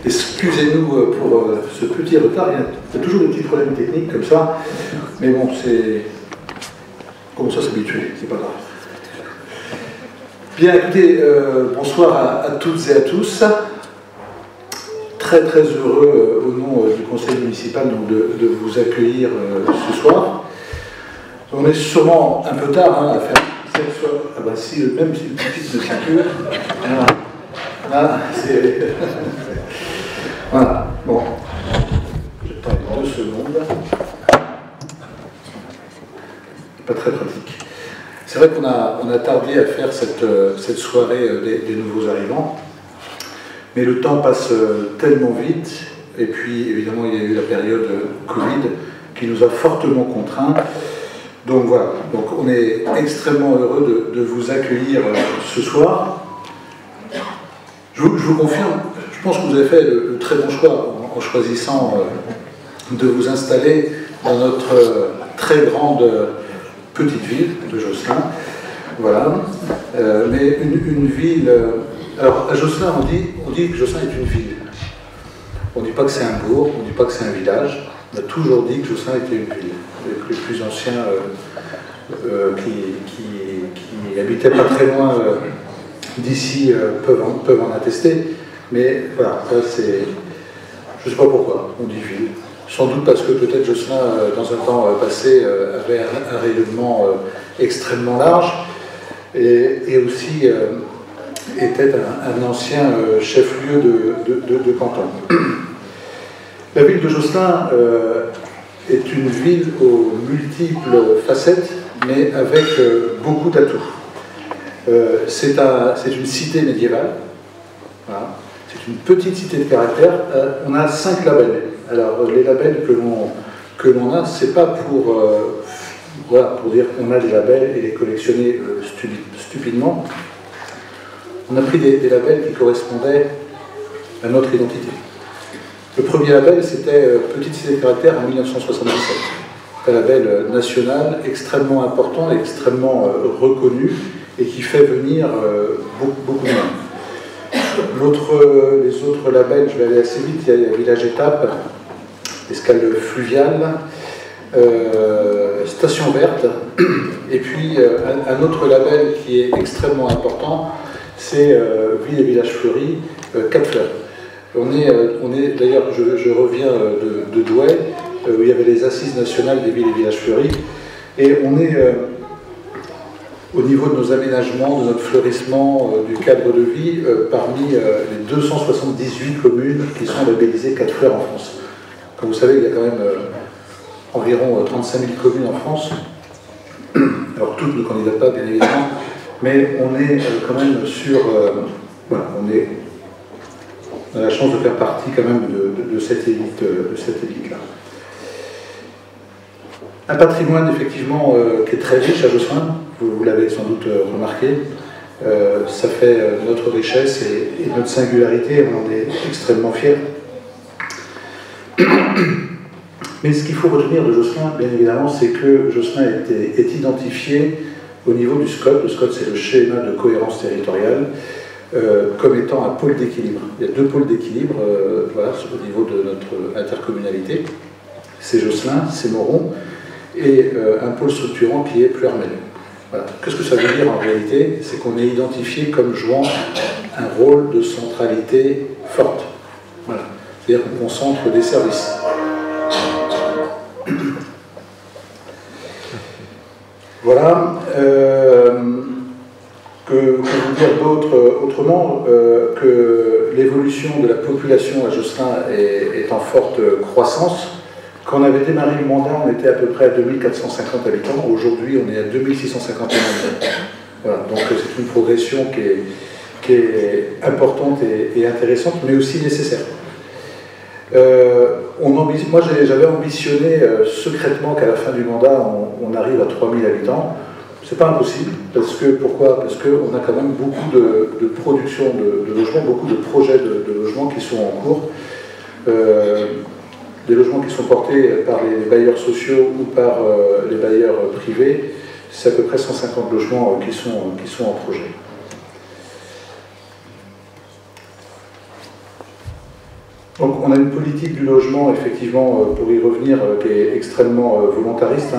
Excusez-nous pour ce petit retard, il y a toujours des petits problèmes techniques comme ça, mais bon, c'est... Comment ça s'habituer, c'est pas grave. Bien, écoutez, bonsoir à toutes et à tous. Très très heureux au nom du conseil municipal donc, de vous accueillir ce soir. On est sûrement un peu tard à faire cette soirée. Ah bah si, même si une petite de ceinture. Là, c'est... Voilà, bon. J'attends 2 secondes. Pas très pratique. C'est vrai qu'on a tardé à faire cette soirée des nouveaux arrivants, mais le temps passe tellement vite, et puis évidemment il y a eu la période Covid qui nous a fortement contraints. Donc voilà, donc on est extrêmement heureux de vous accueillir ce soir. Je vous confirme, je pense que vous avez fait le très bon choix en choisissant de vous installer dans notre très grande petite ville de Josselin. Voilà. Mais une ville... alors à Josselin, on dit que Josselin est une ville. On ne dit pas que c'est un bourg, on ne dit pas que c'est un village. On a toujours dit que Josselin était une ville. Les plus anciens qui habitaient pas très loin d'ici peuvent en attester. Mais voilà, c'est... Je ne sais pas pourquoi on dit ville. Sans doute parce que peut-être Josselin, dans un temps passé, avait un rayonnement extrêmement large et aussi était un ancien chef-lieu de canton. La ville de Josselin est une ville aux multiples facettes, mais avec beaucoup d'atouts. C'est une cité médiévale. Voilà. C'est une petite cité de caractère. On a 5 labels. Alors, les labels que l'on a, c'est pas pour dire qu'on a des labels et les collectionner stupidement. On a pris des labels qui correspondaient à notre identité. Le premier label, c'était Petite cité de caractère en 1977. C'est un label national extrêmement important, extrêmement reconnu et qui fait venir beaucoup de monde. Les autres labels, je vais aller assez vite, il y a Village Étape, Escale fluviale, Station verte, et puis un autre label qui est extrêmement important, c'est Ville et Village Fleuris, 4 fleurs. On est d'ailleurs, je reviens de Douai, où il y avait les assises nationales des villes et villages fleuris, et on est au niveau de nos aménagements, de notre fleurissement, du cadre de vie, parmi les 278 communes qui sont labellisées 4 fleurs en France. Comme vous savez, il y a quand même environ 35 000 communes en France. Alors toutes ne candidatent pas, bien évidemment, mais on est quand même sur... voilà, on a la chance de faire partie quand même de cette élite-là. Un patrimoine, effectivement, qui est très riche à Josselin, vous l'avez sans doute remarqué. Ça fait notre richesse et notre singularité, on en est extrêmement fiers. Mais ce qu'il faut retenir de Josselin, bien évidemment, c'est que Josselin est identifié au niveau du SCOT. Le SCOT, c'est le schéma de cohérence territoriale, comme étant un pôle d'équilibre. Il y a 2 pôles d'équilibre voilà, au niveau de notre intercommunalité. C'est Josselin, c'est Moron, et un pôle structurant qui est Pleuhermel. Voilà. Qu'est-ce que ça veut dire en réalité? C'est qu'on est identifié comme jouant un rôle de centralité forte. Voilà. C'est-à-dire qu'on concentre des services. Voilà. Que vous dire d'autre autrement que l'évolution de la population à Josselin est en forte croissance. Quand on avait démarré le mandat, on était à peu près à 2450 habitants. Aujourd'hui, on est à 2651 habitants. Voilà, donc c'est une progression qui est importante et intéressante, mais aussi nécessaire. Moi, j'avais ambitionné secrètement qu'à la fin du mandat, on arrive à 3000 habitants. C'est pas impossible. Pourquoi? Parce qu'on a quand même beaucoup de production de logements, beaucoup de projets de logements qui sont en cours. Des logements qui sont portés par les bailleurs sociaux ou par les bailleurs privés. C'est à peu près 150 logements qui sont en projet. Donc on a une politique du logement, effectivement, pour y revenir, qui est extrêmement volontariste.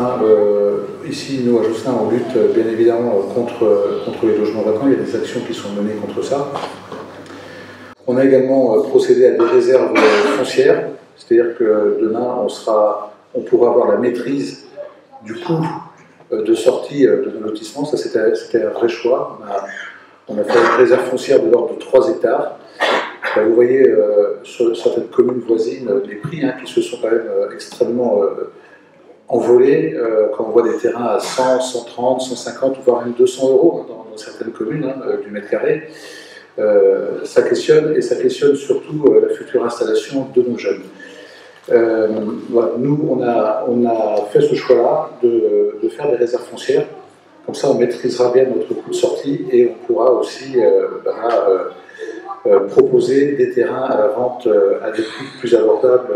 Ici, nous, à Josselin, on lutte bien évidemment contre les logements vacants. Il y a des actions qui sont menées contre ça. On a également procédé à des réserves foncières, c'est-à-dire que demain, on pourra avoir la maîtrise du coût de sortie de nos lotissements. Ça, c'était un vrai choix. On a fait une réserve foncière de l'ordre de 3 hectares. Vous voyez sur certaines communes voisines les prix qui se sont quand même extrêmement envolés quand on voit des terrains à 100, 130, 150 voire même 200 euros dans certaines communes du mètre carré. Ça questionne, et ça questionne surtout la future installation de nos jeunes. Voilà, nous, on a fait ce choix-là de faire des réserves foncières. Comme ça, on maîtrisera bien notre coût de sortie et on pourra aussi proposer des terrains à la vente à des prix plus abordables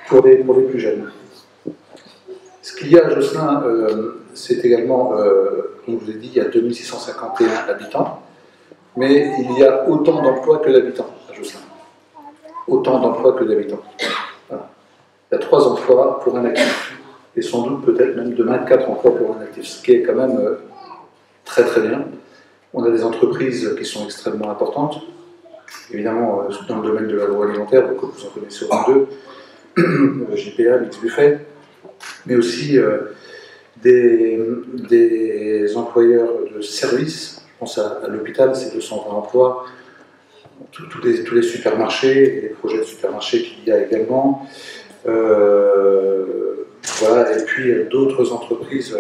pour les plus jeunes. Ce qu'il y a à Josselin, c'est également, comme je vous ai dit, il y a 2651 habitants, mais il y a autant d'emplois que d'habitants à Josselin. Autant d'emplois que d'habitants. Voilà. Il y a 3 emplois pour un actif, et sans doute peut-être même demain 4 emplois pour un actif, ce qui est quand même très très bien. On a des entreprises qui sont extrêmement importantes, évidemment dans le domaine de l'agroalimentaire, donc vous en connaissez au moins 2, JPA, Mix Buffet, mais aussi des employeurs de services. Je pense à l'hôpital, c'est 220 emplois, tous les supermarchés et les projets de supermarchés qu'il y a également. Voilà, et puis d'autres entreprises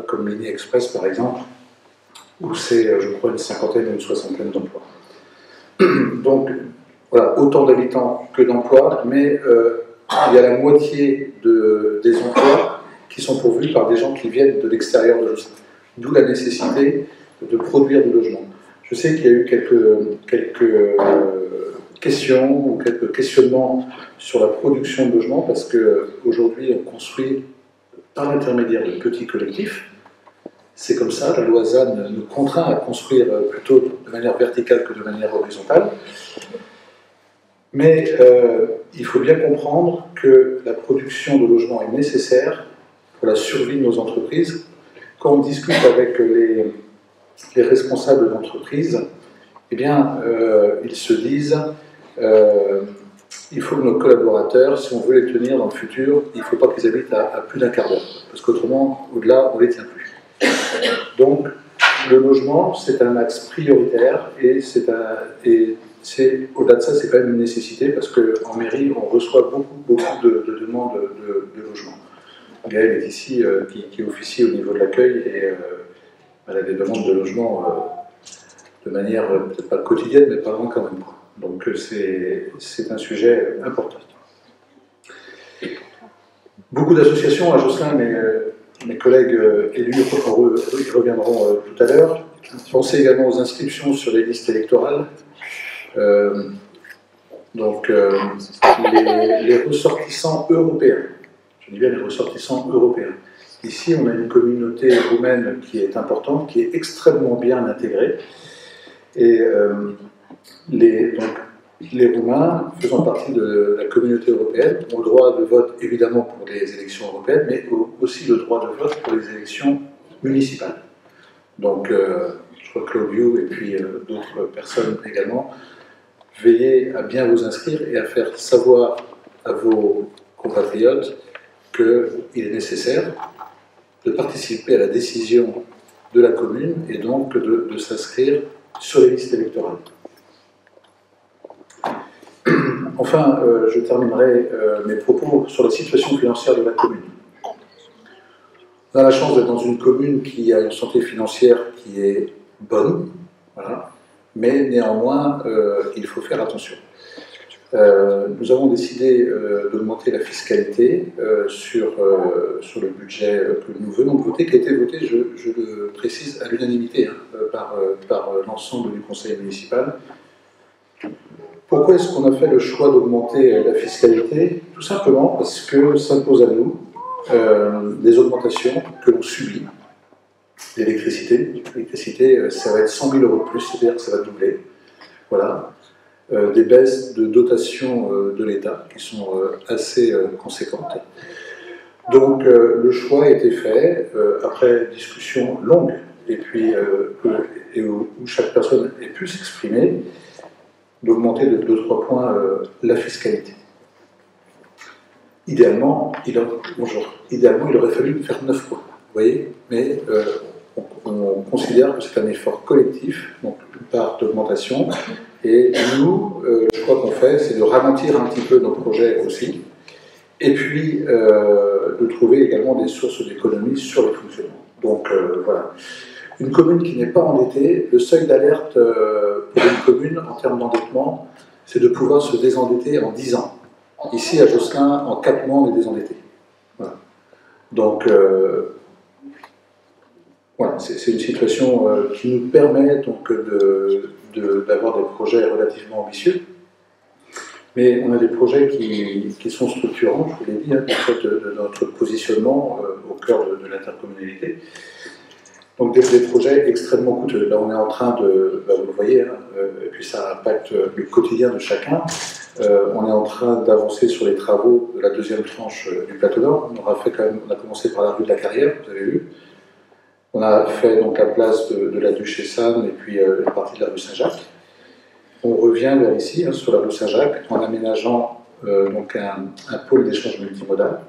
comme Mini Express par exemple, où c'est, je crois, une cinquantaine ou une soixantaine d'emplois. Donc, voilà, autant d'habitants que d'emplois, mais il y a la moitié des emplois qui sont pourvus par des gens qui viennent de l'extérieur de Josselin. D'où la nécessité de produire du logement. Je sais qu'il y a eu quelques questions ou quelques questionnements sur la production de logements, parce qu'aujourd'hui, on construit par l'intermédiaire de petits collectifs. C'est comme ça, la loi ZAN nous contraint à construire plutôt de manière verticale que de manière horizontale. Mais il faut bien comprendre que la production de logements est nécessaire pour la survie de nos entreprises. Quand on discute avec les responsables d'entreprise, eh bien, ils se disent il faut que nos collaborateurs, si on veut les tenir dans le futur, il ne faut pas qu'ils habitent à plus d'un quart d'heure, parce qu'autrement, au-delà, on ne les tient plus. Donc, le logement, c'est un axe prioritaire, et au-delà de ça, c'est quand même une nécessité, parce qu'en mairie, on reçoit beaucoup de demandes de logement. Gaëlle est ici, qui officie au niveau de l'accueil, et elle a des demandes de logement de manière peut-être pas quotidienne, mais pas loin quand même. Donc c'est un sujet important. Beaucoup d'associations à Josselin, mais mes collègues élus y reviendront tout à l'heure. Pensez également aux inscriptions sur les listes électorales. Donc les ressortissants européens, je dis bien les ressortissants européens. Ici, on a une communauté roumaine qui est importante, qui est extrêmement bien intégrée. Et les Roumains, faisant partie de la communauté européenne, ont le droit de vote évidemment pour les élections européennes, mais aussi le droit de vote pour les élections municipales. Donc, je crois que Claudio et puis d'autres personnes également, veillez à bien vous inscrire et à faire savoir à vos compatriotes qu'il est nécessaire de participer à la décision de la commune et donc de s'inscrire sur les listes électorales. Enfin, je terminerai mes propos sur la situation financière de la commune. On a la chance d'être dans une commune qui a une santé financière qui est bonne, voilà, mais néanmoins, il faut faire attention. Nous avons décidé d'augmenter la fiscalité sur le budget que nous venons de voter, qui a été voté, je le précise, à l'unanimité par l'ensemble du conseil municipal. Pourquoi est-ce qu'on a fait le choix d'augmenter la fiscalité? Tout simplement parce que s'impose à nous des augmentations que l'on subit. L'électricité, ça va être 100 000 € de plus, c'est-à-dire que ça va doubler. Voilà. des baisses de dotation de l'État qui sont assez conséquentes. Donc le choix a été fait, après discussion longue, et puis où chaque personne ait pu s'exprimer, d'augmenter de 2-3 points la fiscalité. Idéalement, il aurait fallu faire 9 points, vous voyez, mais on considère que c'est un effort collectif, donc une part d'augmentation, et nous, le choix qu'on fait, c'est de ralentir un petit peu nos projets aussi, et puis de trouver également des sources d'économie sur le fonctionnement. Donc voilà. Une commune qui n'est pas endettée, le seuil d'alerte pour une commune en termes d'endettement, c'est de pouvoir se désendetter en 10 ans. Ici, à Josselin, en 4 mois, on est désendetté. Voilà. Donc, voilà, c'est une situation qui nous permet donc d'avoir des projets relativement ambitieux. Mais on a des projets qui sont structurants, je vous l'ai dit, hein, du fait de notre positionnement au cœur de l'intercommunalité. Donc des projets extrêmement coûteux. Là, on est en train de, vous le voyez, hein, et puis ça impacte le quotidien de chacun. On est en train d'avancer sur les travaux de la deuxième tranche du Plateau Nord. On a commencé par la rue de la Carrière, vous avez vu. On a fait donc la place de la Duchesse-Anne et puis une partie de la rue Saint-Jacques. On revient vers ici, hein, sur la rue Saint-Jacques, en aménageant donc un pôle d'échange multimodal.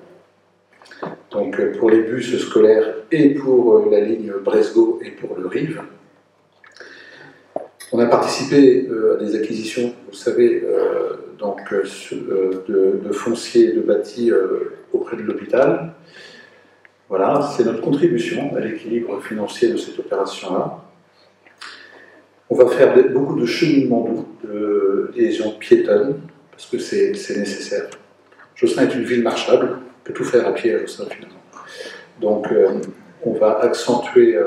Donc pour les bus scolaires et pour la ligne Bresgo et pour le Rive. On a participé à des acquisitions, vous savez, donc, de fonciers et de bâtis auprès de l'hôpital. Voilà, c'est notre contribution à l'équilibre financier de cette opération-là. On va faire beaucoup de cheminement doux, de liaison piétonne, parce que c'est nécessaire. Josselin est une ville marchable, on peut tout faire à pied à Josselin finalement. Donc on va accentuer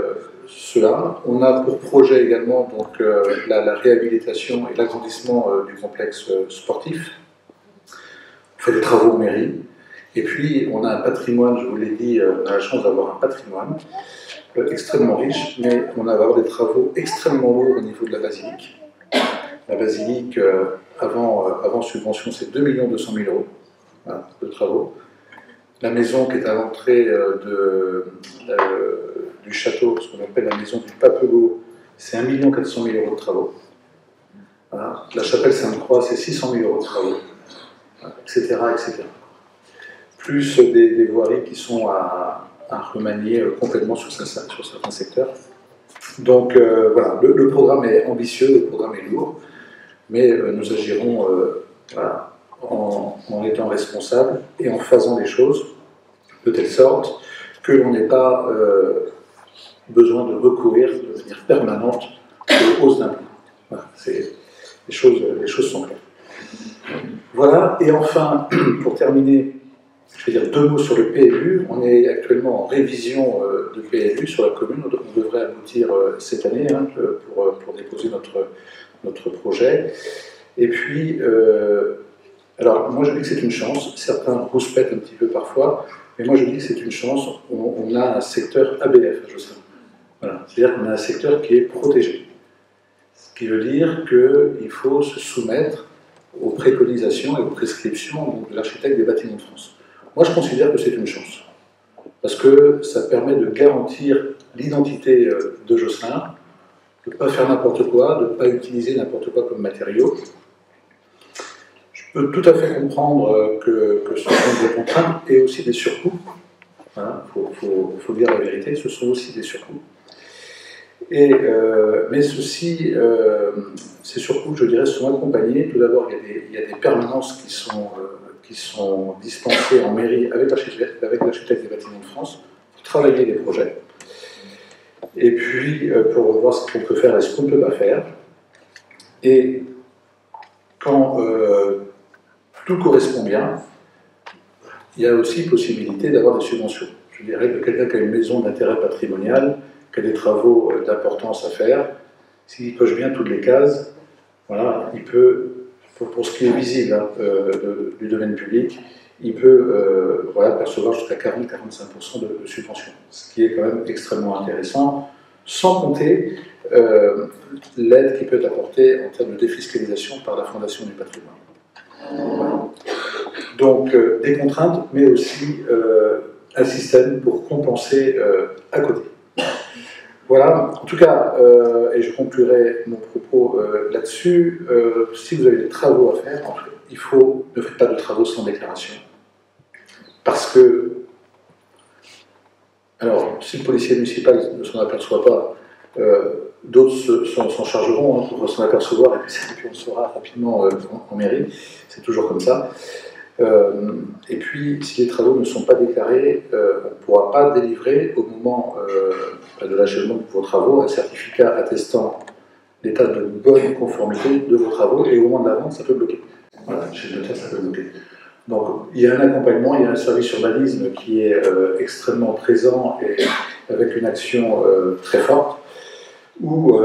cela. On a pour projet également donc, la réhabilitation et l'agrandissement du complexe sportif. On fait des travaux en mairie. Et puis on a un patrimoine, je vous l'ai dit, on a la chance d'avoir un patrimoine extrêmement riche, mais on va avoir des travaux extrêmement lourds au niveau de la basilique. La basilique, avant subvention, c'est 2 200 000 € voilà, de travaux. La maison qui est à l'entrée du château, ce qu'on appelle la maison du Papelot, c'est 1 400 000 € de travaux. Voilà. La chapelle Sainte-Croix, c'est 600 000 € de travaux, voilà, etc., etc. Plus des voiries qui sont à remanier complètement sur certains secteurs. Donc voilà, le programme est ambitieux, le programme est lourd, mais nous agirons voilà, en étant responsables et en faisant les choses de telle sorte que l'on n'ait pas besoin de recourir de manière permanente aux hausses d'impôts. Voilà, les choses sont claires. Voilà, et enfin, pour terminer, je vais dire 2 mots sur le PLU. On est actuellement en révision de PLU sur la commune. On devrait aboutir cette année hein, pour déposer notre projet. Et puis, alors moi je dis que c'est une chance. Certains rouspètent un petit peu parfois, mais moi je dis que c'est une chance. On a un secteur ABF à Josselin. Voilà. C'est-à-dire qu'on a un secteur qui est protégé. Ce qui veut dire qu'il faut se soumettre aux préconisations et aux prescriptions de l'architecte des bâtiments de France. Moi, je considère que c'est une chance, parce que ça permet de garantir l'identité de Josselin, de ne pas faire n'importe quoi, de ne pas utiliser n'importe quoi comme matériau. Je peux tout à fait comprendre que ce sont des contraintes et aussi des surcoûts. Voilà, faut dire la vérité, ce sont aussi des surcoûts. Mais ceci, ces surcoûts, je dirais, sont accompagnés. Tout d'abord, il y a des permanences qui sont dispensées en mairie avec l'architecte des bâtiments de France pour travailler les projets. Et puis, pour voir ce qu'on peut faire et ce qu'on ne peut pas faire. Et quand tout correspond bien, il y a aussi possibilité d'avoir des subventions. Je dirais que quelqu'un qui a une maison d'intérêt patrimonial, qui a des travaux d'importance à faire, s'il coche bien toutes les cases, voilà, il peut, pour ce qui est visible hein, du domaine public, il peut voilà, percevoir jusqu'à 40-45% de subvention, ce qui est quand même extrêmement intéressant, sans compter l'aide qui peut être apportée en termes de défiscalisation par la Fondation du patrimoine. Voilà. Donc, des contraintes, mais aussi un système pour compenser à côté. Voilà, en tout cas, et je conclurai mon propos là-dessus, si vous avez des travaux à faire, ne faites pas de travaux sans déclaration. Parce que, alors, si le policier municipal ne s'en aperçoit pas, d'autres s'en chargeront pour s'en apercevoir, et puis on sera rapidement en mairie, c'est toujours comme ça. Et puis, si les travaux ne sont pas déclarés, on ne pourra pas délivrer au moment de l'achèvement de vos travaux un certificat attestant l'état de bonne conformité de vos travaux, et au moment de la vente, ça peut bloquer. Voilà, chez le notaire, ça peut bloquer. Donc, il y a un accompagnement, il y a un service urbanisme qui est extrêmement présent et avec une action très forte, où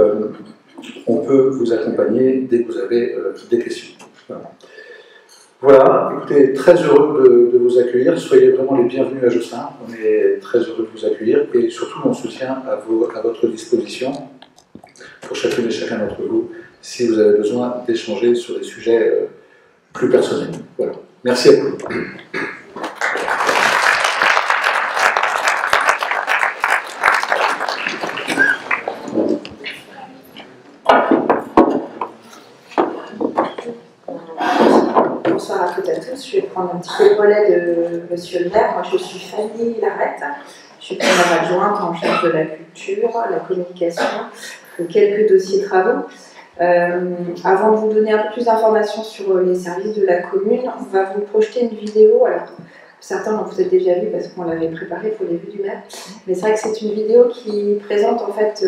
on peut vous accompagner dès que vous avez des questions. Voilà. Voilà, écoutez, très heureux de vous accueillir. Soyez vraiment les bienvenus à Josselin. On est très heureux de vous accueillir et surtout mon soutien à votre disposition pour chacune et chacun d'entre vous si vous avez besoin d'échanger sur des sujets plus personnels. Voilà. Merci à vous. Bonsoir à toutes et à tous. Je vais prendre un petit peu le relais de Monsieur le maire. Moi, je suis Fanny Larrette. Je suis première adjointe en charge de la culture, la communication, quelques dossiers travaux. Avant de vous donner un peu plus d'informations sur les services de la commune, on va vous projeter une vidéo. Alors, certains l'ont peut-être déjà vu parce qu'on l'avait préparée pour les vues du maire. Mais c'est vrai que c'est une vidéo qui présente en fait...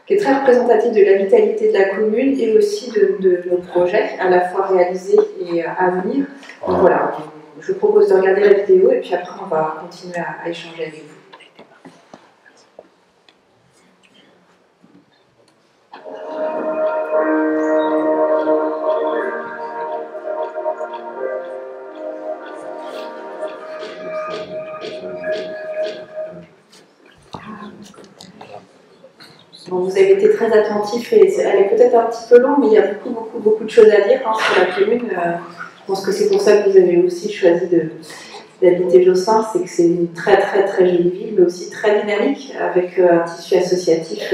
qui est très représentative de la vitalité de la commune et aussi de nos projets, à la fois réalisés et à venir. Donc voilà, je vous propose de regarder la vidéo et puis après on va continuer à échanger avec vous. Bon, vous avez été très attentifs et elle est peut-être un petit peu longue, mais il y a beaucoup de choses à dire sur la commune. Je pense que c'est pour ça que vous avez aussi choisi d'habiter Josselin, c'est que c'est une très jolie ville, mais aussi très dynamique, avec un tissu associatif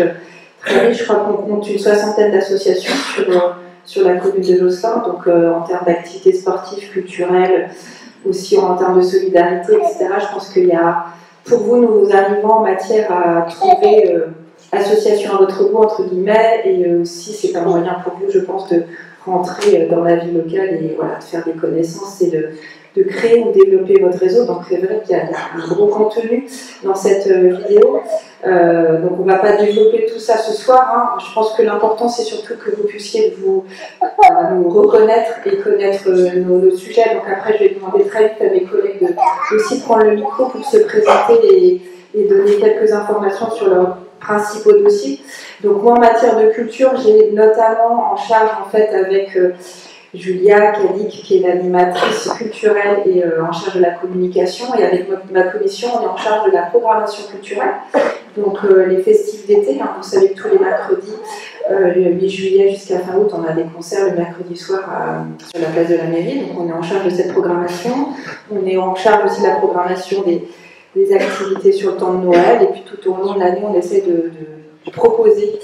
très riche. Je crois qu'on compte une 60aine d'associations sur la commune de Josselin, donc en termes d'activités sportives, culturelles, aussi en termes de solidarité, etc. Je pense qu'il y a, pour vous, nouveaux arrivants, matière à trouver... association à votre goût, entre guillemets, et aussi c'est un moyen pour vous, je pense, de rentrer dans la vie locale et voilà, de faire des connaissances et de créer ou développer votre réseau. Donc c'est vrai qu'il y a un gros contenu dans cette vidéo. Donc on ne va pas développer tout ça ce soir. Je pense que l'important c'est surtout que vous puissiez vous reconnaître et connaître nos sujets. Donc après je vais demander très vite à mes collègues de aussi prendre le micro pour se présenter et donner quelques informations sur leur principaux dossiers. Donc moi en matière de culture, j'ai notamment en charge en fait avec Julia Cadic qui est l'animatrice culturelle et en charge de la communication, et avec ma commission on est en charge de la programmation culturelle. Donc les festifs d'été, vous savez que tous les mercredis, le 8 juillet jusqu'à fin août, on a des concerts le mercredi soir sur la place de la mairie, donc on est en charge de cette programmation. On est en charge aussi de la programmation des activités sur le temps de Noël, et puis tout au long de l'année, on essaie de proposer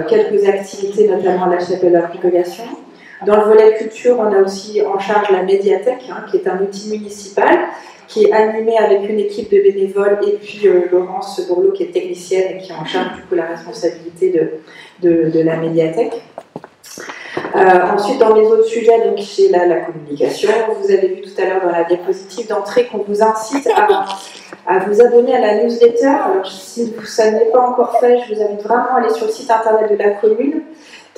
quelques activités, notamment à la chapelle de la Congrégation. Dans le volet culture, on a aussi en charge la médiathèque, qui est un outil municipal, qui est animé avec une équipe de bénévoles, et puis Laurence Bourlot, qui est technicienne et qui est en charge du coup la responsabilité de la médiathèque. Ensuite, dans les autres sujets, donc j'ai la communication. Vous avez vu tout à l'heure dans la diapositive d'entrée qu'on vous incite à vous abonner à la newsletter. Alors, si ça n'est pas encore fait, je vous invite vraiment à aller sur le site internet de la commune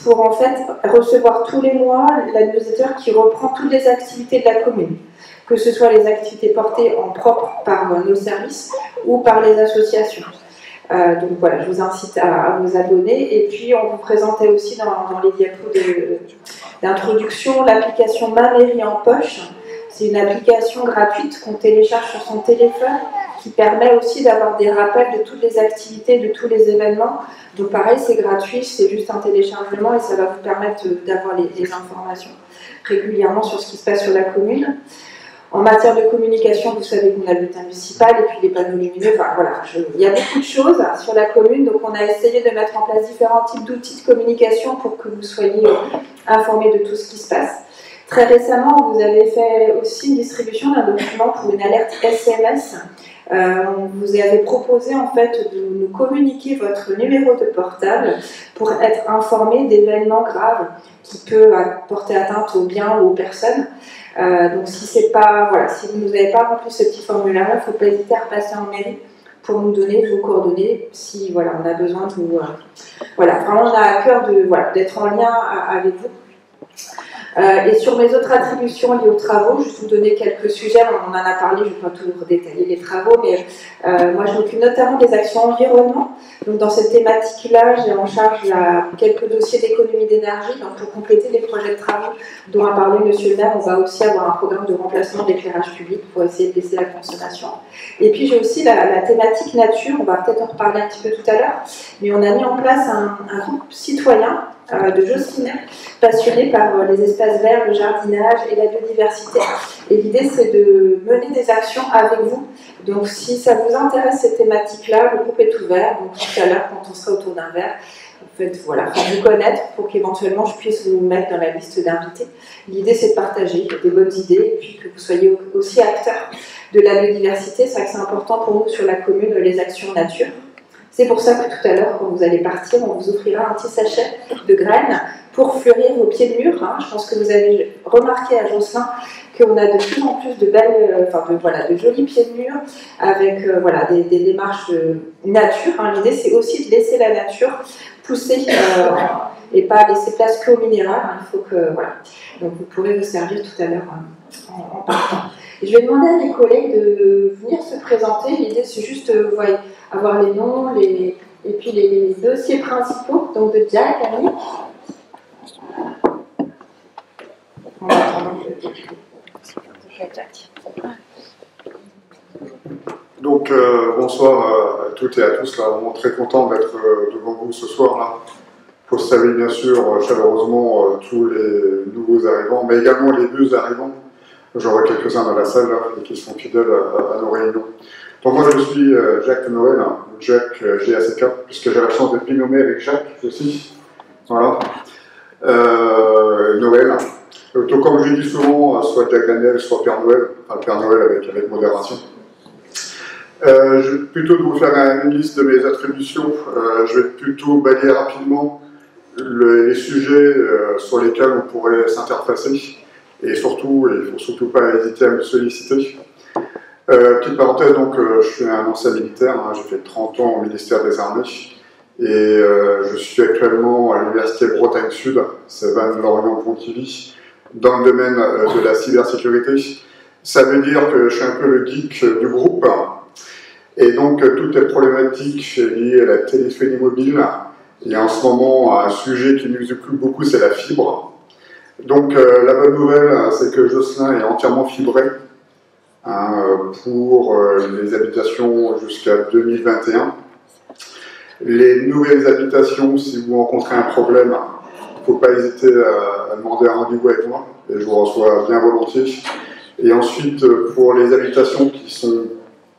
pour en fait recevoir tous les mois la newsletter qui reprend toutes les activités de la commune, que ce soit les activités portées en propre par nos services ou par les associations. Donc voilà, je vous incite à vous abonner. Et puis on vous présentait aussi dans les diapos d'introduction l'application Ma Mairie en Poche. C'est une application gratuite qu'on télécharge sur son téléphone qui permet aussi d'avoir des rappels de toutes les activités, de tous les événements. Donc pareil, c'est gratuit, c'est juste un téléchargement et ça va vous permettre d'avoir les informations régulièrement sur ce qui se passe sur la commune. En matière de communication, vous savez qu'on a le bulletin municipal et puis les panneaux lumineux, enfin voilà, il y a beaucoup de choses sur la commune, donc on a essayé de mettre en place différents types d'outils de communication pour que vous soyez informés de tout ce qui se passe. Très récemment, vous avez fait aussi une distribution d'un document pour une alerte SMS. On vous avait proposé en fait de nous communiquer votre numéro de portable pour être informé d'événements graves qui peuvent porter atteinte aux biens ou aux personnes. Donc si c'est pas, voilà, si vous n'avez pas rempli ce petit formulaire, il ne faut pas hésiter à repasser en mairie pour nous donner vos coordonnées si voilà, on a besoin de vous. Voilà, vraiment on a à cœur de, voilà, d'être en lien avec vous. Et sur mes autres attributions liées aux travaux, je vais vous donner quelques sujets, on en a parlé, je ne vais pas toujours détailler les travaux, mais moi je m'occupe notamment des actions environnement. Donc dans cette thématique-là, j'ai en charge quelques dossiers d'économie d'énergie. Donc pour compléter les projets de travaux dont a parlé M. le maire, on va aussi avoir un programme de remplacement d'éclairage public pour essayer de baisser la consommation. Et puis j'ai aussi la thématique nature, on va peut-être en reparler un petit peu tout à l'heure, mais on a mis en place un groupe citoyen de Josselin, passionné par les espaces verts, le jardinage et la biodiversité. Et l'idée, c'est de mener des actions avec vous. Donc, si ça vous intéresse cette thématique-là, le groupe est ouvert. Donc, tout à l'heure, quand on sera autour d'un verre, voilà, vous connaître pour qu'éventuellement je puisse vous mettre dans la liste d'invités. L'idée, c'est de partager des bonnes idées et puis que vous soyez aussi acteurs de la biodiversité. C'est vrai que c'est important pour nous sur la commune, les actions nature. C'est pour ça que tout à l'heure, quand vous allez partir, on vous offrira un petit sachet de graines pour fleurir vos pieds de mur. Je pense que vous avez remarqué à Josselin qu'on a de plus en plus de belles, de jolis pieds de mur avec des démarches de nature. L'idée, c'est aussi de laisser la nature pousser et pas laisser place qu'au minéral. Il faut que, voilà. Donc vous pourrez vous servir tout à l'heure en partant. Et je vais demander à mes collègues de venir se présenter. L'idée, c'est juste, avoir les noms, et puis les dossiers principaux, donc de Jack, Annie. En attendant que Jack. Donc bonsoir à toutes et à tous, là, vraiment très content d'être devant vous ce soir là, pour saluer bien sûr chaleureusement tous les nouveaux arrivants, mais également les vieux arrivants. J'aurai quelques-uns dans la salle là, qui sont fidèles à nos réunions. Donc moi je suis Jacques Noël, Jacques GACK, puisque j'ai la chance d'être binômé avec Jacques aussi. Voilà. Noël. Donc comme je dis souvent, soit Jacques Daniel, soit Père Noël, enfin le Père Noël avec modération. Plutôt de vous faire une liste de mes attributions, je vais plutôt balayer rapidement les sujets sur lesquels on pourrait s'interfacer. Et surtout, il ne faut surtout pas hésiter à me solliciter. Petite parenthèse, donc, je suis un ancien militaire, j'ai fait 30 ans au ministère des Armées, et je suis actuellement à l'Université Bretagne Sud, c'est Vannes-Lorient-Pontivy, dans le domaine de la cybersécurité. Ça veut dire que je suis un peu le geek du groupe, et donc toutes les problématiques liées à la téléphonie mobile, et en ce moment, un sujet qui nous occupe beaucoup, c'est la fibre. Donc la bonne nouvelle, c'est que Josselin est entièrement fibré pour les habitations jusqu'à 2021. Les nouvelles habitations, si vous rencontrez un problème, il ne faut pas hésiter à demander un rendez-vous avec moi, et je vous reçois bien volontiers. Et ensuite, pour les habitations qui sont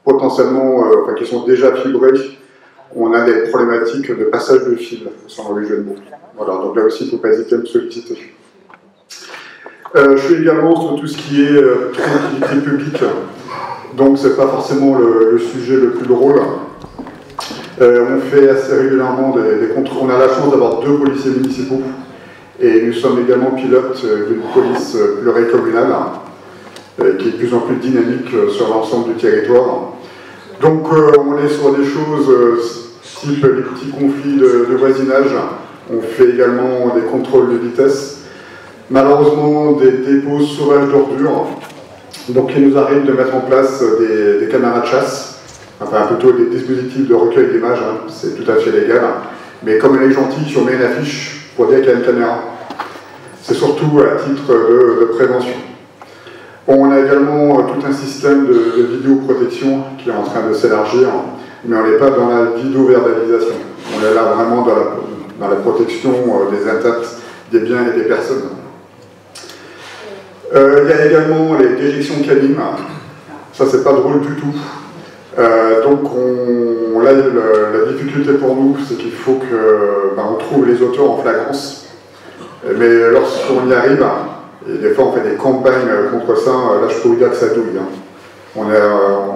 potentiellement, qui sont déjà fibrées, on a des problématiques de passage de fil, sans le jeu de mots. Voilà, donc là aussi, il ne faut pas hésiter à me solliciter. Je suis également sur tout ce qui est utilité publique, donc c'est pas forcément le sujet le plus drôle. On fait assez régulièrement des contrôles. On a la chance d'avoir 2 policiers municipaux et nous sommes également pilotes d'une police pluricommunale qui est de plus en plus dynamique sur l'ensemble du territoire. Donc on est sur des choses type les petits conflits de voisinage. On fait également des contrôles de vitesse. Malheureusement, des dépôts sauvages d'ordures. Donc il nous arrive de mettre en place des caméras de chasse, enfin plutôt des dispositifs de recueil d'images, c'est tout à fait légal. Mais comme elle est gentille, on met une affiche pour dire qu'il y a une caméra. C'est surtout à titre de prévention. On a également tout un système de vidéoprotection qui est en train de s'élargir, mais on n'est pas dans la vidéo-verbalisation. On est là vraiment dans la protection des intacts, des biens et des personnes. Il y a également les déjections canines. Ça, c'est pas drôle du tout. Donc, là, la difficulté pour nous, c'est qu'il faut qu'on trouve les auteurs en flagrance. Mais lorsqu'on y arrive, et des fois on fait des campagnes contre ça, là je peux vous dire que ça douille. On est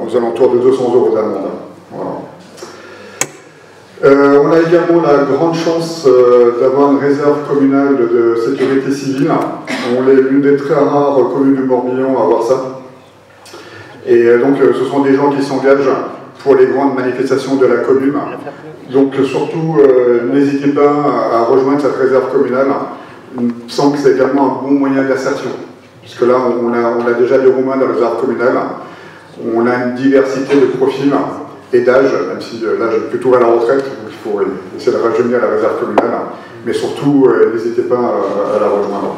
aux alentours de 200 € d'amende. Voilà. On a également la grande chance d'avoir une réserve communale de sécurité civile. On est l'une des très rares communes du Morbihan à avoir ça. Et donc ce sont des gens qui s'engagent pour les grandes manifestations de la commune. Donc surtout, n'hésitez pas à rejoindre cette réserve communale. Il me semble que c'est également un bon moyen d'insertion. Puisque là, on a déjà des Roumains dans la réserve communale. On a une diversité de profils et d'âge, même si là, je vais plutôt à la retraite, donc il faut essayer de rajeunir la réserve communale. Mais surtout, n'hésitez pas à la rejoindre.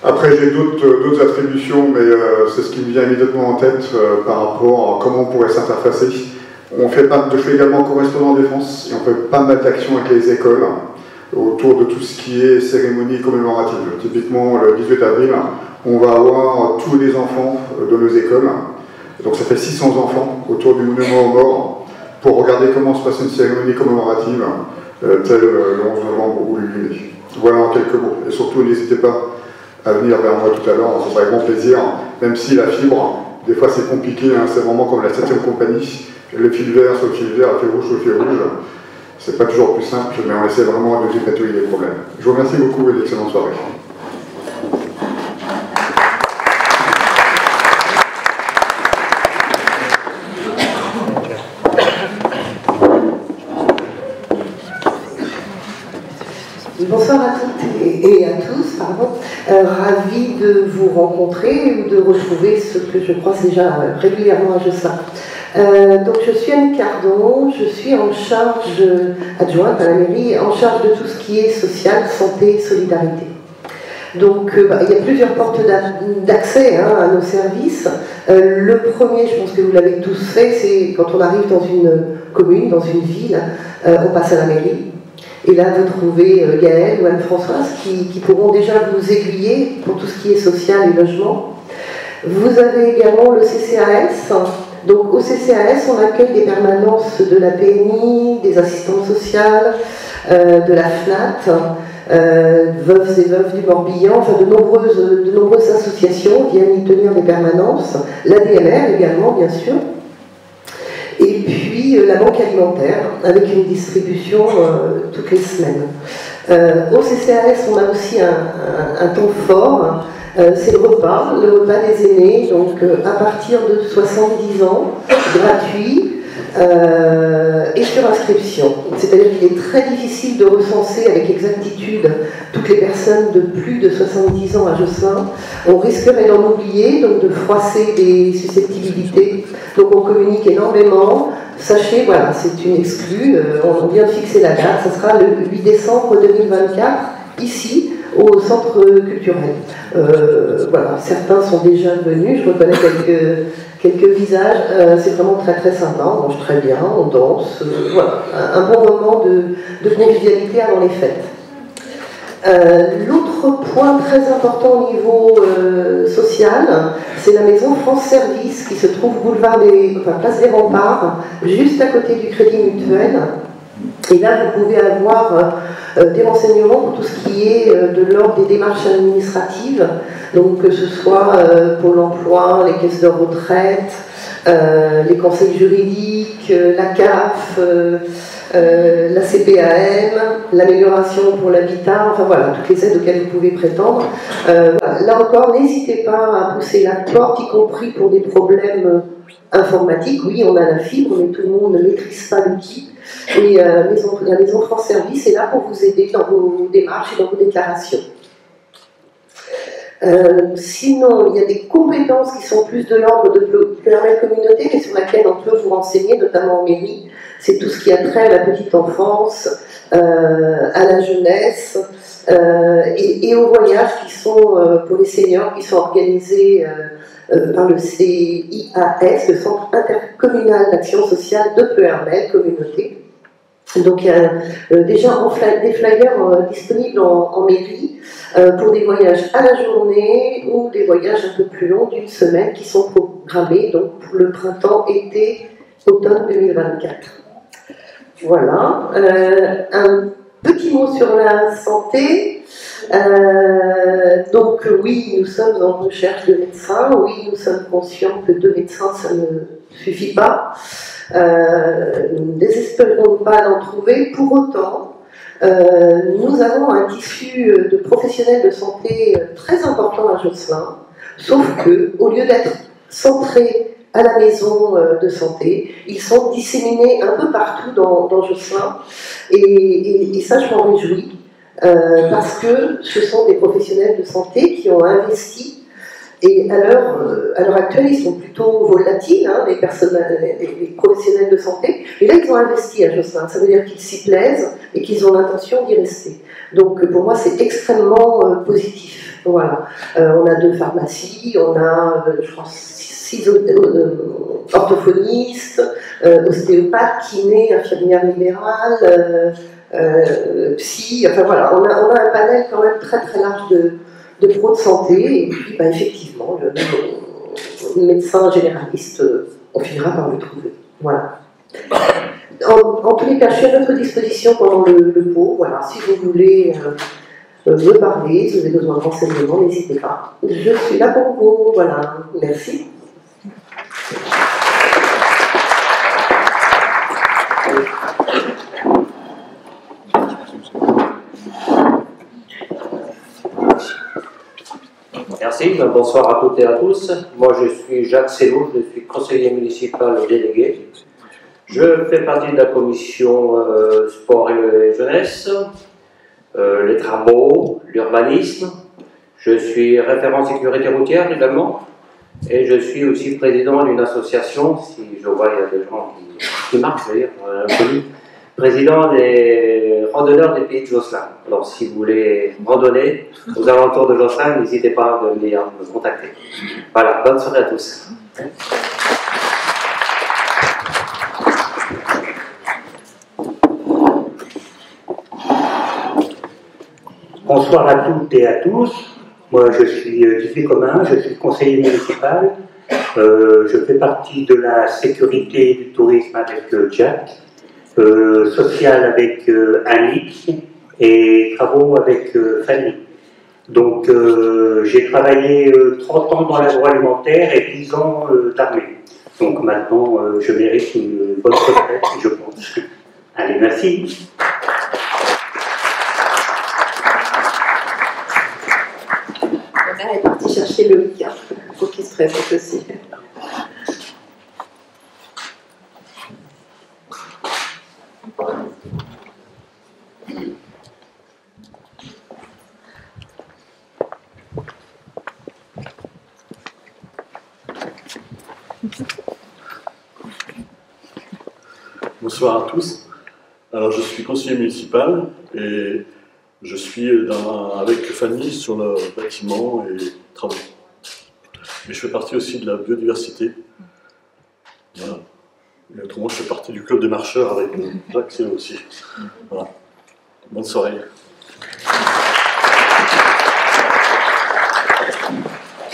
Après, j'ai d'autres attributions, mais c'est ce qui me vient immédiatement en tête par rapport à comment on pourrait s'interfacer. Je suis également correspondant défense et on fait pas mal d'actions avec les écoles autour de tout ce qui est cérémonie commémorative. Typiquement, le 18 avril, on va avoir tous les enfants de nos écoles. Donc ça fait 600 enfants autour du monument aux morts pour regarder comment se passe une cérémonie commémorative, telle le 11 novembre ou le 8 mai. Voilà en quelques mots. Et surtout, n'hésitez pas à venir vers moi tout à l'heure, ça sera avec grand plaisir, même si la fibre, des fois c'est compliqué, c'est vraiment comme la 7e compagnie, le fil vert sur le fil vert, le fil rouge sur le fil rouge, c'est pas toujours plus simple, mais on essaie vraiment de détruire les problèmes. Je vous remercie beaucoup et d'excellente soirée. Bonsoir à toutes et à tous, pardon. Ravi de vous rencontrer ou de retrouver ce que je croise déjà régulièrement à Josselin. Donc je suis Anne Cardon, je suis en charge, adjointe à la mairie, en charge de tout ce qui est social, santé, solidarité. Donc il y a plusieurs portes d'accès à nos services. Le premier, je pense que vous l'avez tous fait, c'est quand on arrive dans une commune, dans une ville, on passe à la mairie. Et là, vous trouvez Gaëlle ou Anne-Françoise qui pourront déjà vous aiguiller pour tout ce qui est social et logement. Vous avez également le CCAS. Donc au CCAS, on accueille des permanences de la PMI, des assistantes sociales, de la FNAT, veuves et veuves du Morbihan, enfin de nombreuses associations viennent y tenir des permanences. L'ADMR également, bien sûr. Et puis la banque alimentaire, avec une distribution toutes les semaines. Au CCAS, on a aussi un temps fort, c'est le repas des aînés, donc à partir de 70 ans, gratuit, et sur inscription. C'est-à-dire qu'il est très difficile de recenser avec exactitude toutes les personnes de plus de 70 ans à Josselin. On risquerait d'en oublier, donc de froisser des susceptibilités. Donc on communique énormément. Sachez, voilà, c'est une exclue. On vient de fixer la date. Ça sera le 8 décembre 2024, ici, au centre culturel. Voilà, certains sont déjà venus. Je reconnais quelques visages. C'est vraiment très très sympa. On mange très bien, on danse. Voilà, un bon moment de convivialité avant les fêtes. L'autre point très important au niveau social, c'est la maison France Service qui se trouve place des Remparts, juste à côté du Crédit Mutuel. Et là, vous pouvez avoir des renseignements pour tout ce qui est de l'ordre des démarches administratives, donc que ce soit Pôle emploi, les caisses de retraite, les conseils juridiques, la CAF, la CPAM, l'amélioration pour l'habitat, enfin voilà, toutes les aides auxquelles vous pouvez prétendre. Voilà. Là encore, n'hésitez pas à pousser la porte, y compris pour des problèmes informatiques. Oui, on a la fibre, mais tout le monde ne maîtrise pas l'outil. Et la Maison France Service est là pour vous aider dans vos démarches et dans vos déclarations. Sinon, il y a des compétences qui sont plus de l'ordre de la communauté, mais sur laquelle on peut vous renseigner, notamment en mairie. C'est tout ce qui a trait à la petite enfance, à la jeunesse, et aux voyages qui sont pour les seniors, qui sont organisés par le CIAS, le Centre intercommunal d'action sociale de Peuermel, communauté. Donc il y a déjà des flyers disponibles en mairie pour des voyages à la journée ou des voyages un peu plus longs d'une semaine qui sont programmés donc, pour le printemps, été, automne 2024. Voilà. Un petit mot sur la santé. Donc oui, nous sommes en recherche de médecins. Oui, nous sommes conscients que 2 médecins, ça ne suffit pas. Nous ne désespérons pas d'en trouver. Pour autant, nous avons un tissu de professionnels de santé très important à Josselin, sauf que, au lieu d'être centrés à la maison de santé, ils sont disséminés un peu partout dans Josselin, et ça je m'en réjouis, parce que ce sont des professionnels de santé qui ont investi. Et à l'heure actuelle, ils sont plutôt volatiles, hein, les professionnels de santé. Et là, ils ont investi à Josselin. Ça veut dire qu'ils s'y plaisent et qu'ils ont l'intention d'y rester. Donc, pour moi, c'est extrêmement positif. Voilà. On a 2 pharmacies, on a, je crois, 6 orthophonistes, ostéopathes, kinés, infirmières libérales, psy. Enfin voilà, on a un panel quand même très très large de pros de santé, et puis bah, effectivement, le médecin généraliste, on finira par le trouver. Voilà. En tous les cas, je suis à votre disposition pendant le pot. Voilà. Si vous voulez me parler, si vous avez besoin de renseignements, n'hésitez pas. Je suis là pour vous. Voilà. Merci. Merci, bonsoir à toutes et à tous. Moi je suis Jacques Sellot, je suis conseiller municipal délégué. Je fais partie de la commission sport et jeunesse, les travaux, l'urbanisme. Je suis référent sécurité routière également. Et je suis aussi président d'une association, si je vois il y a des gens qui marchent, je veux dire, inconnus, président des randonneurs des pays de Josselin. Alors si vous voulez randonner aux alentours de Josselin, n'hésitez pas à venir me contacter. Voilà, bonne soirée à tous. Bonsoir à toutes et à tous. Moi, je suis Didier Commun, je suis conseiller municipal. Je fais partie de la sécurité du tourisme avec Jack, social avec Annick et travaux avec Fanny. Donc, j'ai travaillé 30 ans dans l'agroalimentaire et 10 ans d'armée. Donc maintenant, je mérite une bonne retraite, je pense. Allez, merci. Ma mère est partie chercher le week-end. Il faut qu'il se présente aussi. Bonsoir à tous. Alors, je suis conseiller municipal et je suis avec Fanny sur le bâtiment et travaux. Mais je fais partie aussi de la biodiversité. Voilà. Et autrement, je fais partie du club des marcheurs avec Jacques Sellot aussi. Voilà. Bonne soirée.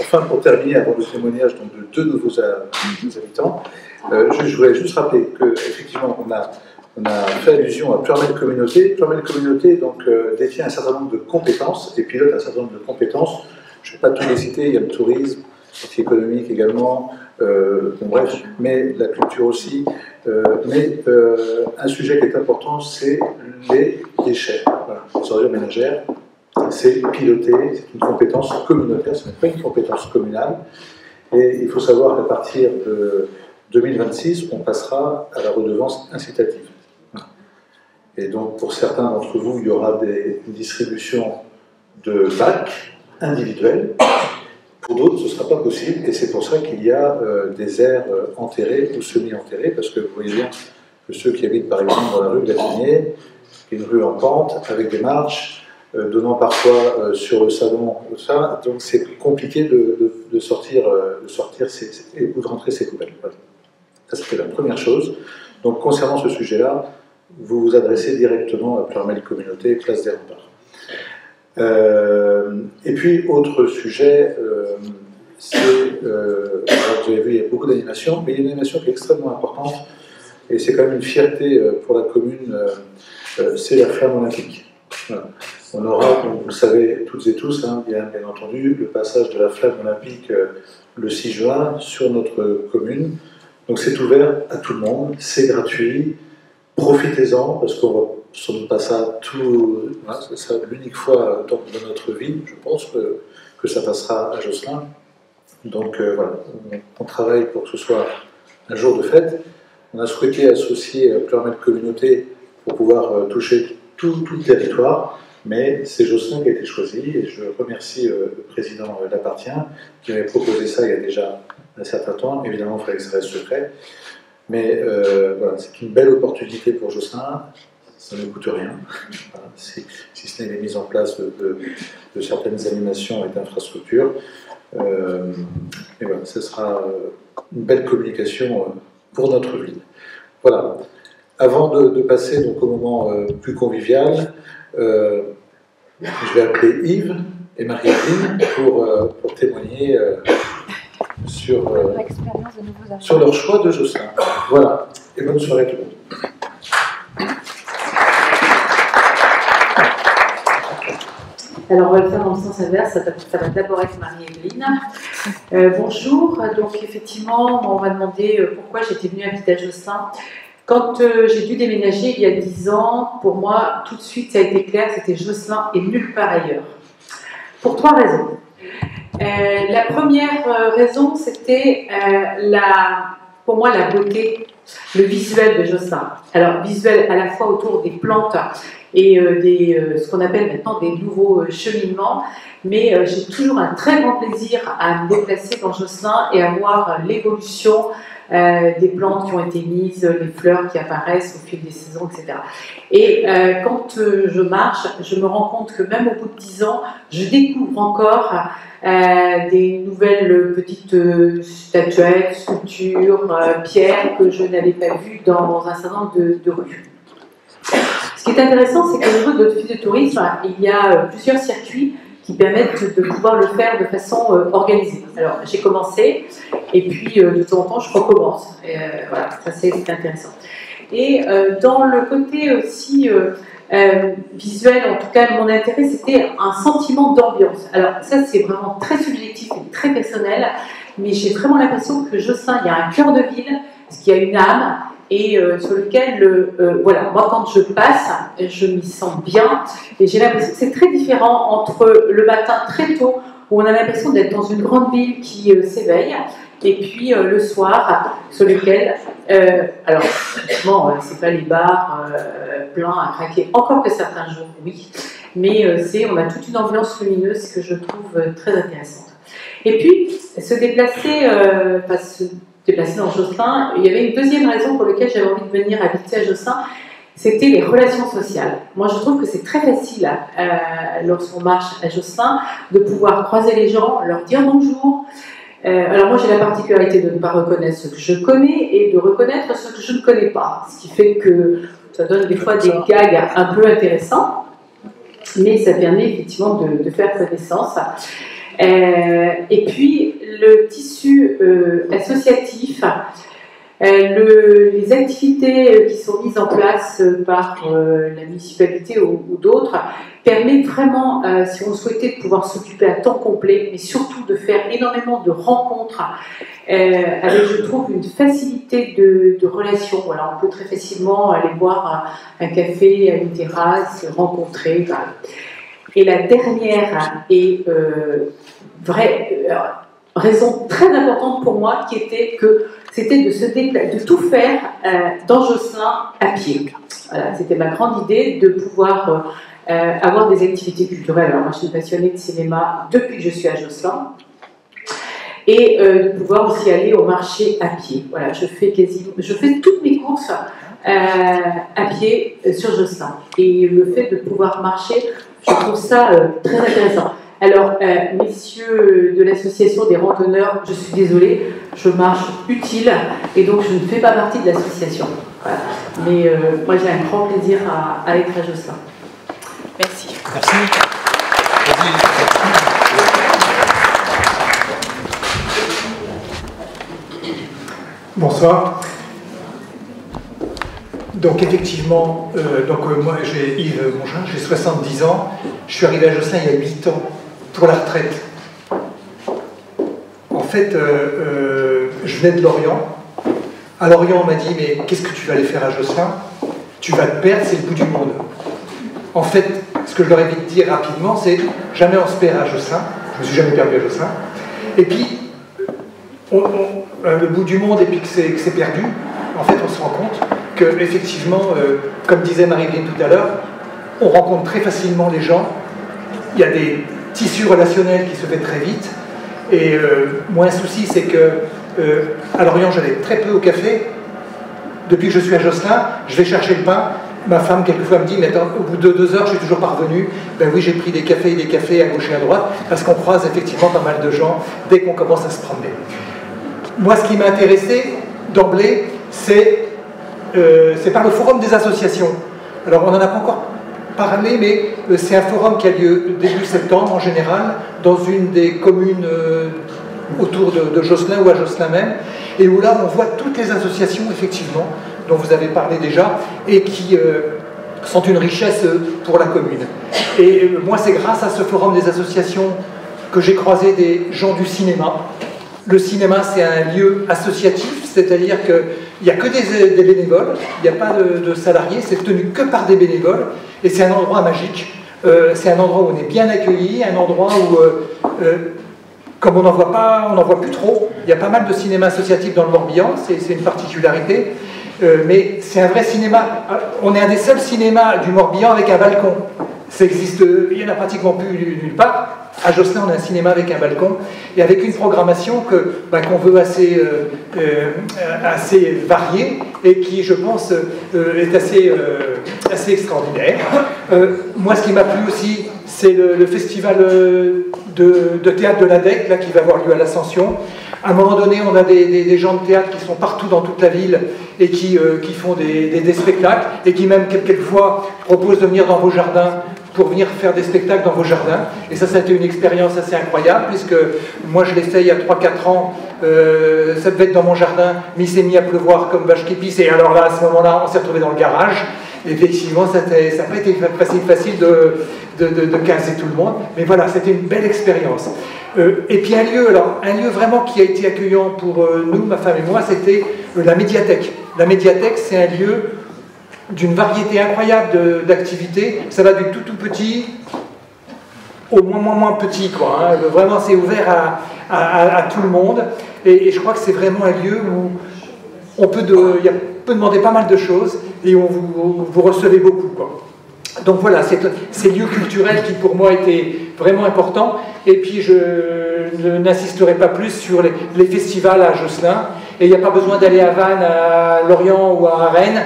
Enfin, pour terminer, avant le témoignage donc, de 2 nouveaux habitants, je voulais juste rappeler qu'effectivement, on a fait allusion à Peuermel Communauté. Peuermel Communauté donc, détient un certain nombre de compétences et pilote un certain nombre de compétences. Je ne vais pas tous les citer, il y a le tourisme, l'outil économique également, bon, bref, mais la culture aussi. Mais un sujet qui est important, c'est les déchets. Voilà, les ordures ménagères. C'est piloter, c'est une compétence communautaire, ce n'est pas une compétence communale. Et il faut savoir qu'à partir de 2026, on passera à la redevance incitative. Et donc, pour certains d'entre vous, il y aura une distribution de bacs individuels. Pour d'autres, ce ne sera pas possible. Et c'est pour ça qu'il y a des aires enterrées ou semi-enterrées, parce que vous voyez bien que ceux qui habitent, par exemple, dans la rue de la Finier, une rue en pente, avec des marches, donnant parfois sur le salon, tout ça, donc c'est compliqué de sortir ou de rentrer ces poubelles. Voilà. Ça, c'était la première chose. Donc, concernant ce sujet-là, vous vous adressez directement à Pleurmel Communauté, Place des Remparts. Et puis, autre sujet, alors vous avez vu, il y a beaucoup d'animations, mais il y a une animation qui est extrêmement importante, et c'est quand même une fierté pour la commune, c'est la flamme olympique. Voilà. On aura, vous le savez toutes et tous, hein, bien entendu, le passage de la flamme olympique le 6 juin sur notre commune. Donc c'est ouvert à tout le monde, c'est gratuit, profitez-en, parce qu'on va sans doute pas ça tout, voilà, c'est ça l'unique fois dans notre vie, je pense que ça passera à Josselin. Donc voilà, on travaille pour que ce soit un jour de fête. On a souhaité associer Pleurmel Communauté pour pouvoir toucher tout le territoire, mais c'est Josselin qui a été choisi, et je remercie le président Lapartien qui m'avait proposé ça il y a déjà un certain temps. Évidemment, il fallait que ça reste secret, mais voilà, c'est une belle opportunité pour Josselin, ça ne coûte rien, voilà, si ce n'est les mises en place de certaines animations et d'infrastructures. Et voilà, ce sera une belle communication pour notre ville. Voilà. Avant de passer donc, au moment plus convivial, je vais appeler Yves et Marie-Hélène pour témoigner sur leur choix de Josselin. Voilà, et bonne soirée à tout le monde. Alors, on va le faire dans le sens inverse, ça va d'abord être Marie-Hélène. Bonjour, donc effectivement, on m'a demandé pourquoi j'étais venue habiter à Josselin. Quand j'ai dû déménager il y a 10 ans, pour moi, tout de suite, ça a été clair, c'était Josselin et nulle part ailleurs. Pour 3 raisons. La première raison, c'était pour moi la beauté, le visuel de Josselin. Alors, visuel à la fois autour des plantes et ce qu'on appelle maintenant des nouveaux cheminements, mais j'ai toujours un très grand plaisir à me déplacer dans Josselin et à voir l'évolution des plantes qui ont été mises, les fleurs qui apparaissent au fil des saisons, etc. Et quand je marche, je me rends compte que même au bout de 10 ans, je découvre encore des nouvelles petites statuettes, sculptures, pierres que je n'avais pas vues dans un certain nombre de rues. Ce qui est intéressant, c'est qu'au niveau de l'office de tourisme, il y a plusieurs circuits qui permettent de pouvoir le faire de façon organisée. Alors, j'ai commencé, et puis de temps en temps, je recommence. Voilà, ça c'est intéressant. Et dans le côté aussi visuel, en tout cas, mon intérêt, c'était un sentiment d'ambiance. Alors, ça, c'est vraiment très subjectif et très personnel, mais j'ai vraiment l'impression que Josselin, il y a un cœur de ville, parce qu'il y a une âme, et sur lequel, voilà, moi quand je passe, je m'y sens bien, et j'ai l'impression que c'est très différent entre le matin très tôt, où on a l'impression d'être dans une grande ville qui s'éveille, et puis le soir, sur lequel, alors, franchement, c'est pas les bars pleins à craquer, encore que certains jours, oui, mais on a toute une ambiance lumineuse que je trouve très intéressante. Et puis, se déplacer dans Josselin, il y avait une deuxième raison pour laquelle j'avais envie de venir habiter à Josselin, c'était les relations sociales. Moi, je trouve que c'est très facile, lorsqu'on marche à Josselin, de pouvoir croiser les gens, leur dire bonjour. Alors moi, j'ai la particularité de ne pas reconnaître ce que je connais et de reconnaître ce que je ne connais pas, ce qui fait que ça donne des fois des gags un peu intéressants, mais ça permet effectivement de faire connaissance. Et puis, le tissu associatif, les activités qui sont mises en place par la municipalité ou d'autres permettent vraiment, si on souhaitait, de pouvoir s'occuper à temps complet, mais surtout de faire énormément de rencontres avec, je trouve, une facilité de relation. Voilà, on peut très facilement aller boire un café à une terrasse, rencontrer. Voilà. Et la dernière et vraie raison très importante pour moi, qui était que c'était de tout faire dans Josselin à pied. Voilà, c'était ma grande idée de pouvoir avoir des activités culturelles. Alors moi, je suis passionnée de cinéma depuis que je suis à Josselin. Et de pouvoir aussi aller au marché à pied. Voilà, je fais toutes mes courses à pied sur Josselin. Et le fait de pouvoir marcher, je trouve ça très intéressant. Alors, messieurs de l'association des randonneurs, je suis désolée, je marche utile et donc je ne fais pas partie de l'association. Voilà. Mais moi j'ai un grand plaisir à être à Josselin. Merci. Merci. Bonsoir. Donc effectivement, moi j'ai Yves Mongin, j'ai 70 ans, je suis arrivé à Josselin il y a 8 ans pour la retraite. En fait, je venais de Lorient. À Lorient, on m'a dit, mais qu'est-ce que tu vas aller faire à Josselin? Tu vas te perdre, c'est le bout du monde. En fait, ce que je leur ai vite dit rapidement, c'est jamais on se perd à Josselin. Je me suis jamais perdu à Josselin. Et puis, le bout du monde et puis que c'est perdu, en fait, on se rend compte qu'effectivement, comme disait Marie-Line tout à l'heure, on rencontre très facilement les gens. Il y a des tissus relationnels qui se fait très vite. Et moi, un souci, c'est que à Lorient, j'allais très peu au café. Depuis que je suis à Josselin, je vais chercher le pain. Ma femme, quelquefois, me dit, mais attends, au bout de 2 heures, je suis toujours parvenu. Ben oui, j'ai pris des cafés à gauche et à droite, parce qu'on croise effectivement pas mal de gens dès qu'on commence à se promener. Moi, ce qui m'a intéressé d'emblée, c'est par le forum des associations. Alors, on n'en a pas encore parlé, mais c'est un forum qui a lieu début septembre, en général, dans une des communes autour de Josselin ou à Josselin même, et où là, on voit toutes les associations, effectivement, dont vous avez parlé déjà, et qui sont une richesse pour la commune. Et moi, c'est grâce à ce forum des associations que j'ai croisé des gens du cinéma. Le cinéma, c'est un lieu associatif, c'est-à-dire qu'il n'y a que des bénévoles, il n'y a pas de salariés, c'est tenu que par des bénévoles, et c'est un endroit magique. C'est un endroit où on est bien accueilli, un endroit où, comme on n'en voit plus trop, il y a pas mal de cinéma associatif dans le Morbihan, c'est une particularité, mais c'est un vrai cinéma. On est un des seuls cinémas du Morbihan avec un balcon. Ça existe, il n'y en a pratiquement plus nulle part. À Josselin, on a un cinéma avec un balcon et avec une programmation qu'on veut assez variée et qui, je pense, est assez extraordinaire. Moi, ce qui m'a plu aussi, c'est le festival de théâtre de l'ADEC, là, qui va avoir lieu à l'Ascension. À un moment donné, on a des gens de théâtre qui sont partout dans toute la ville et qui font des spectacles et qui même quelquefois proposent de venir dans vos jardins pour venir faire des spectacles dans vos jardins. Et ça a été une expérience assez incroyable, puisque moi je l'ai fait il y a 3-4 ans, ça devait être dans mon jardin, mais il s'est mis à pleuvoir comme vache qui pisse, et alors là, à ce moment-là, on s'est retrouvé dans le garage. Et effectivement, ça n'a pas été facile de caser tout le monde, mais voilà, c'était une belle expérience. Et puis un lieu vraiment qui a été accueillant pour nous, ma femme et moi, c'était la médiathèque. La médiathèque, c'est un lieu d'une variété incroyable d'activités. Ça va du tout petit au moins petit, quoi. Hein. Vraiment, c'est ouvert à tout le monde. Et je crois que c'est vraiment un lieu où on peut demander pas mal de choses et où vous recevez beaucoup, quoi. Donc voilà, c'est lieu culturel qui pour moi était vraiment important. Et puis je n'insisterai pas plus sur les festivals à Josselin. Et il n'y a pas besoin d'aller à Vannes, à Lorient ou à Rennes.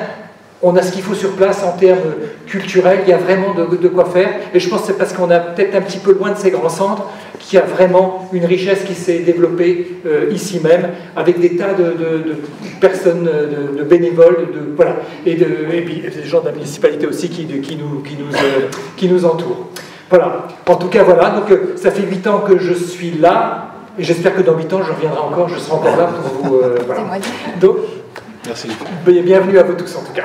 On a ce qu'il faut sur place en termes culturels, il y a vraiment de quoi faire. Et je pense que c'est parce qu'on est peut-être un petit peu loin de ces grands centres qu'il y a vraiment une richesse qui s'est développée ici même, avec des tas de personnes, de bénévoles, voilà, et puis des gens de la municipalité aussi qui nous entourent. Voilà. En tout cas, voilà. Donc ça fait 8 ans que je suis là, et j'espère que dans 8 ans, je reviendrai encore, je serai encore là pour vous... voilà. Donc, merci. Bienvenue à vous tous en tout cas.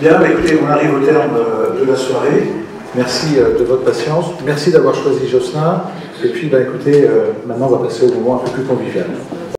Bien, écoutez, on arrive au terme de la soirée. Merci de votre patience. Merci d'avoir choisi Josselin. Et puis, écoutez, maintenant on va passer au moment un peu plus convivial.